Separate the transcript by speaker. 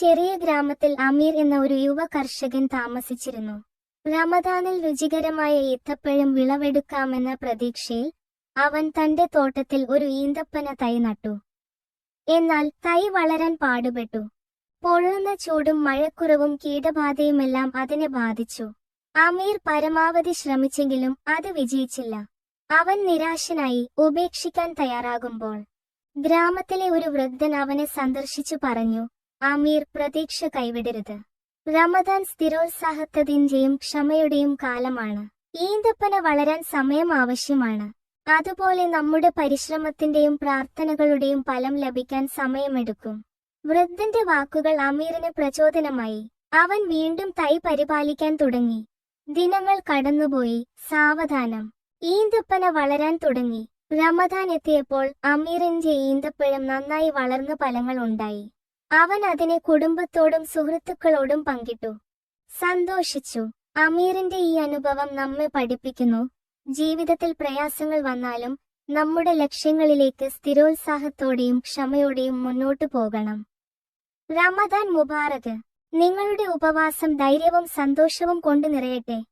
Speaker 1: ചെറിയ ഗ്രാമത്തിൽ അമീർ എന്ന ഒരു യുവ കർഷകൻ താമസിച്ചിരുന്നു. റമദാനിൽ രുചികരമായ ഈത്തപ്പഴം വിളവെടുക്കാമെന്ന പ്രതീക്ഷയിൽ അവൻ തന്റെ തോട്ടത്തിൽ ഒരു ഈന്തപ്പന തൈ നട്ടു. എന്നാൽ തൈ വളരാൻ പാടുപെട്ടു. പൊള്ളുന്ന ചൂടും മഴക്കുറവും കീടബാധയുമെല്ലാം അതിനെ ബാധിച്ചു. അമീർ പരമാവധി ശ്രമിച്ചെങ്കിലും അത് വിജയിച്ചില്ല. അവൻ നിരാശനായി ഉപേക്ഷിക്കാൻ തയ്യാറാകുമ്പോൾ ഗ്രാമത്തിലെ ഒരു വൃദ്ധൻ അവനെ സന്ദർശിച്ചു പറഞ്ഞു, അമീർ, പ്രതീക്ഷ കൈവിടരുത്. റമദാൻ സ്ഥിരോത്സാഹത്തിന്റെയും ക്ഷമയുടെയും കാലമാണ്. ഈന്തപ്പന വളരാൻ സമയം ആവശ്യമാണ്. അതുപോലെ നമ്മുടെ പരിശ്രമത്തിന്റെയും പ്രാർത്ഥനകളുടെയും ഫലം ലഭിക്കാൻ സമയമെടുക്കും. വൃദ്ധന്റെ വാക്കുകൾ അമീറിന് പ്രചോദനമായി. അവൻ വീണ്ടും തൈ പരിപാലിക്കാൻ തുടങ്ങി. ദിനങ്ങൾ കടന്നുപോയി. സാവധാനം ഈന്തപ്പന വളരാൻ തുടങ്ങി. റമദാൻ എത്തിയപ്പോൾ അമീറിന്റെ ഈന്തപ്പഴം നന്നായി വളർന്ന ഫലങ്ങൾ ഉണ്ടായി. അവൻ അതിനെ കുടുംബത്തോടും സുഹൃത്തുക്കളോടും പങ്കിട്ടു, സന്തോഷിച്ചു. അമീറിന്റെ ഈ അനുഭവം നമ്മെ പഠിപ്പിക്കുന്നു, ജീവിതത്തിൽ പ്രയാസങ്ങൾ വന്നാലും നമ്മുടെ ലക്ഷ്യങ്ങളിലേക്ക് സ്ഥിരോത്സാഹത്തോടെയും ക്ഷമയോടെയും മുന്നോട്ടു പോകണം. റമദാൻ മുബാറക്. നിങ്ങളുടെ ഉപവാസം ധൈര്യവും സന്തോഷവും കൊണ്ട് നിറയട്ടെ.